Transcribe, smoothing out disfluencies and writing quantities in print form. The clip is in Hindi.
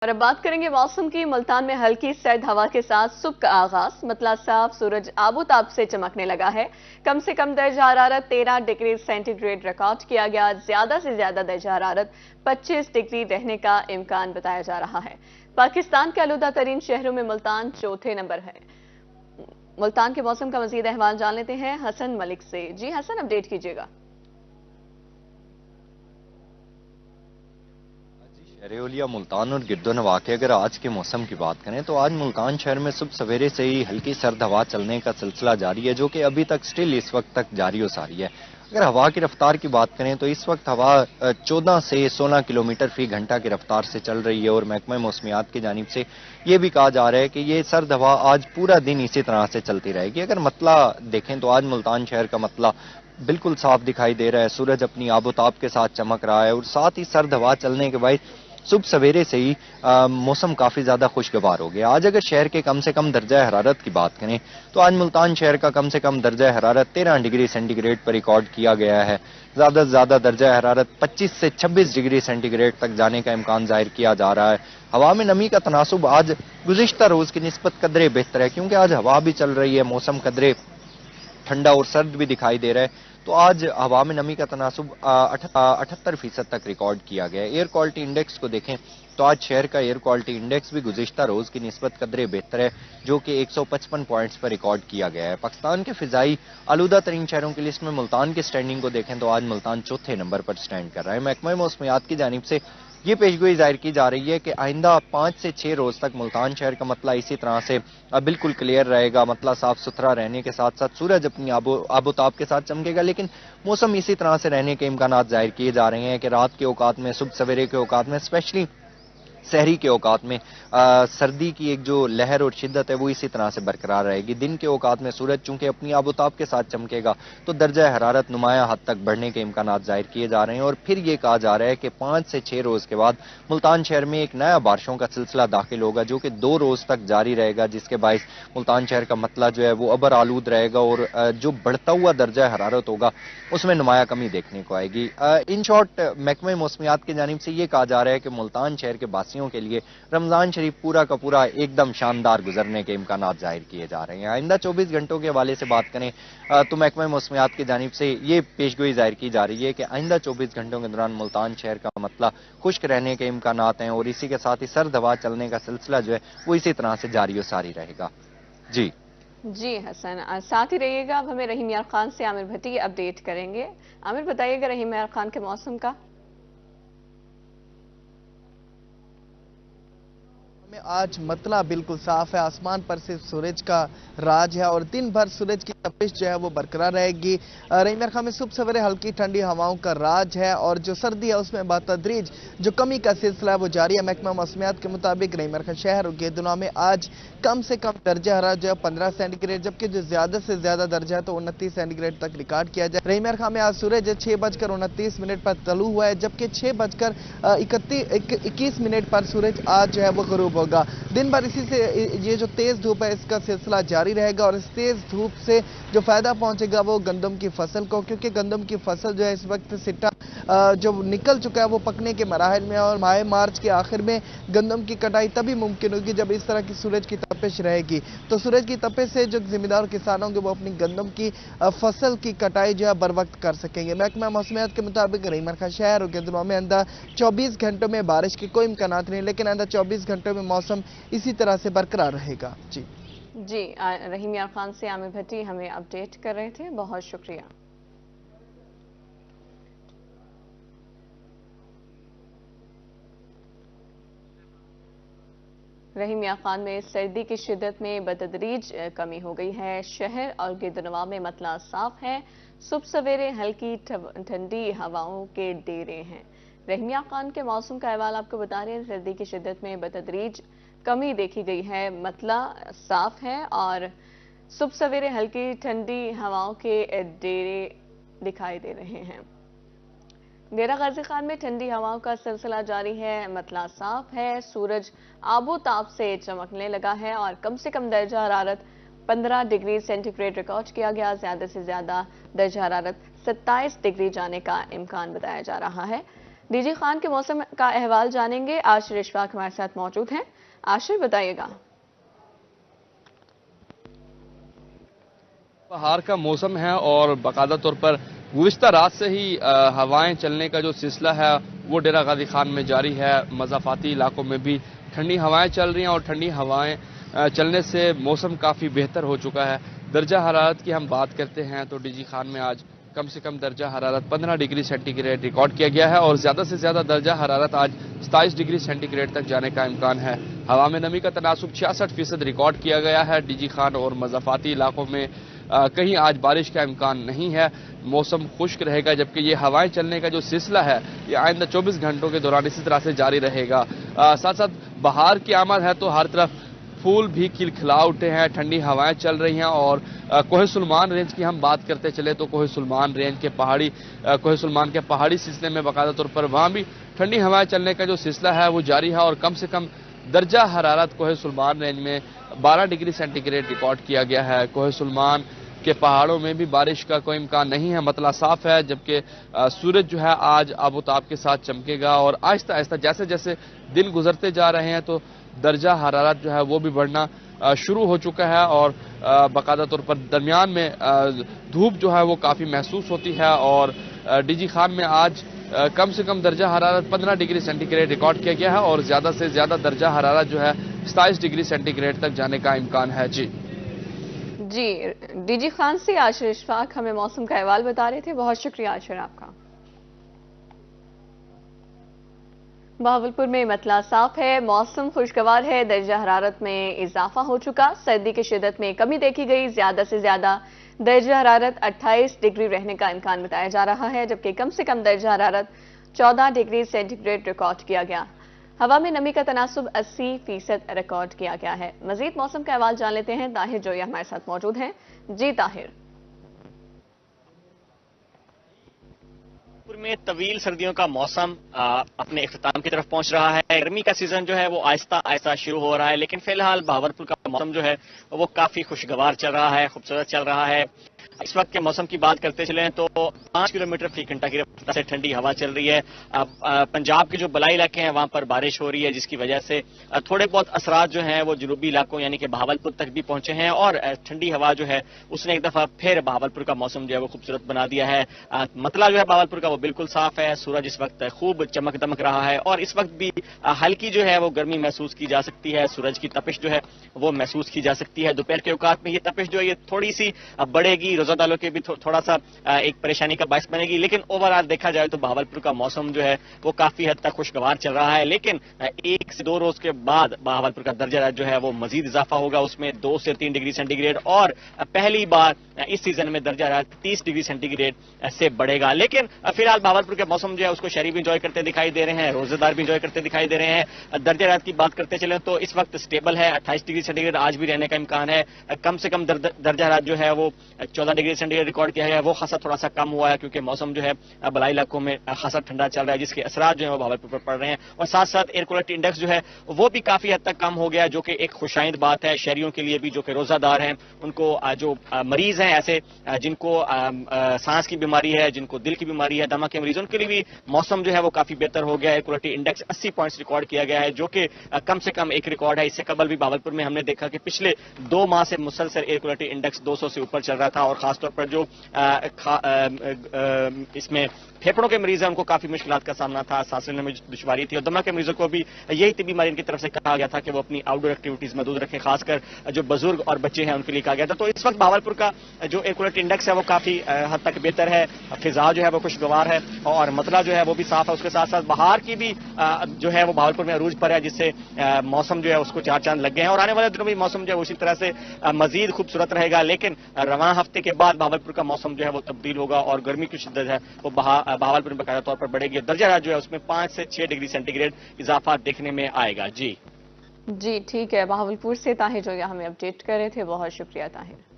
और अब बात करेंगे मौसम की। मुल्तान में हल्की सर्द हवा के साथ सुबह का आगाज, मतला साफ, सूरज आबोताब से चमकने लगा है। कम से कम दर्जा हरारत 13 डिग्री सेंटीग्रेड रिकॉर्ड किया गया। ज्यादा से ज्यादा दर्जा हरारत 25 डिग्री रहने का इम्कान बताया जा रहा है। पाकिस्तान के आलूदा तरीन शहरों में मुल्तान चौथे नंबर है। मुल्तान के मौसम का मजीद अहवाल जान लेते हैं हसन मलिक से। जी हसन, अपडेट कीजिएगा। शहर मुल्तान और गिरदोनवा के अगर आज के मौसम की बात करें तो आज मुल्तान शहर में सुबह सवेरे से ही हल्की सर्द हवा चलने का सिलसिला जारी है, जो कि अभी तक स्टिल इस वक्त तक जारी हो सारी है। अगर हवा की रफ्तार की बात करें तो इस वक्त हवा 14 से 16 किलोमीटर फी घंटा की रफ्तार से चल रही है और महकमा मौसमियात की जानिब से ये भी कहा जा रहा है कि ये सर्द हवा आज पूरा दिन इसी तरह से चलती रहेगी। अगर मतला देखें तो आज मुल्तान शहर का मतला बिल्कुल साफ दिखाई दे रहा है, सूरज अपनी आबोताब के साथ चमक रहा है और साथ ही सर्द हवा चलने के बाद सुबह सवेरे से ही मौसम काफी ज्यादा खुशगवार हो गया। आज अगर शहर के कम से कम दर्जा हरारत की बात करें तो आज मुल्तान शहर का कम से कम दर्जा हरारत 13 डिग्री सेंटीग्रेड पर रिकॉर्ड किया गया है। ज्यादा से ज्यादा दर्जा हरारत 25 से 26 डिग्री सेंटीग्रेड तक जाने का इम्कान जाहिर किया जा रहा है। हवा में नमी का तनासुब आज गुज़िश्ता रोज की निस्बत कदरे बेहतर है, क्योंकि आज हवा भी चल रही है, मौसम कदरे ठंडा और सर्द भी दिखाई दे रहा है। तो आज हवा में नमी का तनासुब 78% तक रिकॉर्ड किया गया है। एयर क्वालिटी इंडेक्स को देखें तो आज शहर का एयर क्वालिटी इंडेक्स भी गुज़िश्ता रोज की निस्बत कदरे बेहतर है, जो कि 155 पॉइंट्स पर रिकॉर्ड किया गया है। पाकिस्तान के फिजाई आलूदा तरीन शहरों की लिस्ट में मुल्तान की स्टैंडिंग को देखें तो आज मुल्तान चौथे नंबर पर स्टैंड कर रहा है। महकमा मौसमियात की जानिब से ये पेशगोई जाहिर की जा रही है कि आइंदा 5 से 6 रोज तक मुल्तान शहर का मतला इसी तरह से बिल्कुल क्लियर रहेगा। मतला साफ सुथरा रहने के साथ साथ सूरज अपनी आबोताब के साथ चमकेगा, लेकिन मौसम इसी तरह से रहने के इम्कान जाहिर किए जा रहे हैं कि रात के औकात में, सुबह सवेरे के औकात में, स्पेशली शहरी के औकात में सर्दी की एक जो लहर और शिद्दत है वो इसी तरह से बरकरार रहेगी। दिन के औकात में सूरज चूंकि अपनी आबोताब के साथ चमकेगा तो दर्जा हरारत नुमाया हद तक बढ़ने के इम्कान जाहिर किए जा रहे हैं। और फिर ये कहा जा रहा है कि 5 से 6 रोज के बाद मुल्तान शहर में एक नया बारिशों का सिलसिला दाखिल होगा, जो कि 2 रोज तक जारी रहेगा, जिसके बायस मुल्तान शहर का मतला जो है वो अबर आलूद रहेगा और जो बढ़ता हुआ दर्जा हरारत होगा उसमें नुमाया कमी देखने को आएगी। इन शॉर्ट महकमा मौसमियात की जानिब से ये कहा जा रहा है कि मुल्तान शहर के बासियों के लिए रमजान शरीफ पूरा का पूरा एकदम शानदार गुजरने के इम्कान जाहिर किए जा रहे हैं। आइंदा 24 घंटों के हवाले से बात करें तो महकमा मौसमियात की जानिब से ये पेशगोई जाहिर की जा रही है कि आइंदा 24 घंटों के दौरान मुल्तान शहर का मतला खुश्क रहने के इम्कान हैं और इसी के साथ ही सर्द हवा चलने का सिलसिला जो है वो इसी तरह से जारी और सारी रहेगा। जी जी हसन, साथ ही रहिएगा। अब हमें रहीम यार खान से आमिर भट्टी अपडेट करेंगे। आमिर, बताइएगा रहीम यार खान के मौसम का। में आज मतला बिल्कुल साफ है, आसमान पर सिर्फ सूरज का राज है और दिन भर सूरज की तपिश जो है वो बरकरार रहेगी। रहीम यार खान में सुबह सवेरे हल्की ठंडी हवाओं का राज है और जो सर्दी है उसमें बतदरीज जो कमी का सिलसिला है वो जारी है। महकमा मौसमियात के मुताबिक रहीम यार खान शहर और गेदुना में आज कम से कम दर्जा हरारत जो है 15 सेंटीग्रेड, जबकि जो ज्यादा से ज्यादा दर्जा है तो 29 सेंटीग्रेड तक रिकॉर्ड किया जाए। रहीम यार खान में आज सूरज 6:29 पर तलू हुआ है, जबकि 6:21 पर सूरज आज जो है वो गरूब होगा। दिन भर इसी से ये जो तेज धूप है इसका सिलसिला जारी रहेगा और इस तेज धूप से जो फायदा पहुंचेगा वो गंदम की फसल को, क्योंकि गंदम की फसल जो है इस वक्त सिट्टा जो निकल चुका है वो पकने के मराहल में और माह मार्च के आखिर में गंदम की कटाई तभी मुमकिन होगी जब इस तरह की सूरज की तपिश रहेगी। तो सूरज की तपिश से जो जिम्मेदार किसान होंगे वो अपनी गंदम की फसल की कटाई जो है बर वक्त कर सकेंगे। महकमा मौसमियात के मुताबिक रहीम यार खान शहर और गेदुना में आइंदा 24 घंटों में बारिश के कोई इम्कान नहीं, लेकिन आइंदा 24 घंटों में मौसम इसी तरह से बरकरार रहेगा। जी रहीम यार खान से आमिर भट्टी हमें अपडेट कर रहे थे, बहुत शुक्रिया। रहीम यार खान में सर्दी की शिद्दत में बतदरीज कमी हो गई है। शहर और गिरदनवा में मतला साफ है, सुबह सवेरे हल्की ठंडी हवाओं के डेरे हैं। रहीम यार खान के मौसम का अहवाल आपको बता रहे हैं। सर्दी की शिद्दत में बतदरीज कमी देखी गई है, मतला साफ है और सुबह सवेरे हल्की ठंडी हवाओं के डेरे दिखाई दे रहे हैं। डेरा गाजी खान में ठंडी हवाओं का सिलसिला जारी है, मतला साफ है, सूरज आबोताब से चमकने लगा है और कम से कम दर्जा हरारत 15 डिग्री सेंटीग्रेड रिकॉर्ड किया गया। ज्यादा से ज्यादा दर्जा हरारत 27 डिग्री जाने का इम्कान बताया जा रहा है। डीजी खान के मौसम का अहवाल जानेंगे। आशिर इशफाक हमारे साथ मौजूद हैं। आशिर, बताइएगा। बहार का मौसम है और बाकायदा तौर पर गुज़िश्ता रात से ही हवाएं चलने का जो सिलसिला है वो डेरा गाजी खान में जारी है। मज़ाफ़ाती इलाकों में भी ठंडी हवाएं चल रही हैं और ठंडी हवाएं चलने से मौसम काफ़ी बेहतर हो चुका है। दर्जा हरारत की हम बात करते हैं तो डीजी खान में आज कम से कम दर्जा हरारत 15 डिग्री सेंटीग्रेड रिकॉर्ड किया गया है और ज़्यादा से ज़्यादा दर्जा हरारत आज 27 डिग्री सेंटीग्रेड तक जाने का इम्कान है। हवा में नमी का तनासुब 66% रिकॉर्ड किया गया है। डीजी खान और मज़ाफ़ाती इलाकों में कहीं आज बारिश का इम्कान नहीं है। मौसम खुश्क रहेगा, जबकि ये हवाएं चलने का जो सिलसिला है ये आइंदा 24 घंटों के दौरान इसी तरह से जारी रहेगा। साथ साथ बहार की आमद है तो हर तरफ फूल भी खिलखिला उठे हैं, ठंडी हवाएं चल रही हैं। और कोहे सुलेमान रेंज की हम बात करते चले तो कोहे सुलेमान रेंज के कोहे सुलेमान के पहाड़ी सिलसिले में बाकायदा तौर पर वहां भी ठंडी हवाएं चलने का जो सिलसिला है वो जारी है और कम से कम दर्जा हरारत कोहे सुलेमान रेंज में 12 डिग्री सेंटीग्रेड रिकॉर्ड किया गया है। कोहे सुलेमान के पहाड़ों में भी बारिश का कोई इम्कान नहीं है, मतला साफ है, जबकि सूरज जो है आज आबोताब के साथ चमकेगा और आहिस्ता आहिस्ता जैसे जैसे दिन गुजरते जा रहे हैं तो दर्जा हरारत जो है वो भी बढ़ना शुरू हो चुका है और बाकायदा तौर पर दरमियान में धूप जो है वो काफ़ी महसूस होती है। और डीजी खान में आज कम से कम दर्जा हरारत 15 डिग्री सेंटीग्रेड रिकॉर्ड किया गया है और ज़्यादा से ज़्यादा दर्जा हरारत जो है 27 डिग्री सेंटीग्रेड तक जाने का इम्कान है। जी, डीजी खान से आशिर इशफाक हमें मौसम का अहवाल बता रहे थे। बहुत शुक्रिया आशिर आपका। बहावलपुर में मतला साफ है, मौसम खुशगवार है, दर्जा हरारत में इजाफा हो चुका, सर्दी की शिद्दत में कमी देखी गई। ज्यादा से ज्यादा दर्जा हरारत 28 डिग्री रहने का इम्कान बताया जा रहा है, जबकि कम से कम दर्जा हरारत 14 डिग्री सेंटीग्रेड रिकॉर्ड किया गया। हवा में नमी का तनासुब 80% रिकॉर्ड किया गया है। मजीद मौसम का अहवाल जान लेते हैं। ताहिर जोया हमारे साथ मौजूद हैं। जी ताहिर। में तवील सर्दियों का मौसम अपने इख्तिताम की तरफ पहुंच रहा है। गर्मी का सीजन जो है वो आहिस्ता आहिस्ता शुरू हो रहा है, लेकिन फिलहाल बहावलपुर का मौसम जो है वो काफी खुशगवार चल रहा है, खूबसूरत चल रहा है। इस वक्त के मौसम की बात करते चले तो 5 किलोमीटर फी घंटा की रफ्तार से ठंडी हवा चल रही है। पंजाब के जो बलाई इलाके हैं वहां पर बारिश हो रही है, जिसकी वजह से थोड़े बहुत असरात जो हैं वो जनूबी इलाकों यानी कि बहावलपुर तक भी पहुंचे हैं और ठंडी हवा जो है उसने एक दफा फिर बहावलपुर का मौसम जो है वो खूबसूरत बना दिया है। मतला जो है बहावलपुर का वो बिल्कुल साफ है, सूरज इस वक्त खूब चमक दमक रहा है और इस वक्त भी हल्की जो है वो गर्मी महसूस की जा सकती है। सूरज की तपिश जो है वो महसूस की जा सकती है। दोपहर के औकात में ये तपिश जो है ये थोड़ी सी बढ़ेगी, रोजादारों के भी थोड़ा सा एक परेशानी का बायस बनेगी, लेकिन ओवरऑल देखा जाए तो बहावलपुर का मौसम जो है वो काफी हद तक खुशगवार चल रहा है। लेकिन 1 से 2 रोज के बाद बहावलपुर का दर्जा जो है वो मजीद इजाफा होगा, उसमें 2 से 3 डिग्री सेंटीग्रेड और पहली बार इस सीजन में दर्जा 30 डिग्री सेंटीग्रेड से बढ़ेगा। लेकिन फिलहाल बहावलपुर के मौसम जो है उसको शहरी भी इंजॉय करते दिखाई दे रहे हैं, रोजेदार भी इंजॉय करते दिखाई दे रहे हैं। दर्जा रात की बात करते चले तो इस वक्त स्टेबल है, 28 डिग्री सेंटीग्रेड आज भी रहने का इम्कान है। कम से कम दर्जा रात जो है वो 14 डिग्री सेंटीग्रेड रिकॉर्ड किया है, वो खासा थोड़ा सा कम हुआ है क्योंकि मौसम जो है बलाई इलाकों में खासा ठंडा चल रहा है, जिसके असरात जो है वो बहावलपुर पर पड़ रहे हैं। और साथ साथ एयर क्वालिटी इंडेक्स जो है वो भी काफी हद तक कम हो गया, जो कि एक खुशाइंद बात है शहरियों के लिए भी, जो कि रोजादार हैं, उनको जो मरीज हैं ऐसे जिनको सांस की बीमारी है, जिनको दिल की बीमारी है, दमा के मरीज, उनके लिए भी मौसम जो है वो काफी बेहतर हो गया है। Air quality index 80 points record किया गया है, जो कि कम से कम एक रिकॉर्ड है। इससे कबल भी बहावलपुर में हमने देखा कि पिछले 2 माह से मुसलसल एयर क्वालिटी इंडेक्स 200 से ऊपर चल रहा था और खासतौर पर जो इसमें फेफड़ों के मरीज हैं उनको काफी मुश्किलात का सामना था, सांस लेने में दुश्वारी थी और दमा के मरीजों को भी यही तिब्बी बीमारी की तरफ से कहा गया था कि वो अपनी आउटडोर एक्टिविटीज में दूर रखें, खासकर जो बुजुर्ग और बच्चे हैं उनके लिए कहा गया था। तो इस वक्त बहावलपुर का जो एयर क्वालिटी इंडेक्स है वो काफी हद तक बेहतर है, फिजा जो है वो खुशगवार है और मतला जो है वो भी साफ है। उसके साथ साथ बहार की भी जो है वो बहावलपुर में अरूज पर है, जिससे मौसम जो है उसको 4 चांद लग गए हैं और आने वाले दिनों में मौसम जो है उसी तरह से मजीद खूबसूरत रहेगा। लेकिन रवां हफ्ते के बाद बहावलपुर का मौसम जो है वो तब्दील होगा और गर्मी की शिद्दत है वो बहावलपुर में बाकायदा तौर पर बढ़ेगी। दर्जा जो है उसमें 5 से 6 डिग्री सेंटीग्रेड इजाफा देखने में आएगा। जी ठीक है, बहावलपुर से ताहिर जो हमें अपडेट कर रहे थे, बहुत शुक्रिया ताहिर।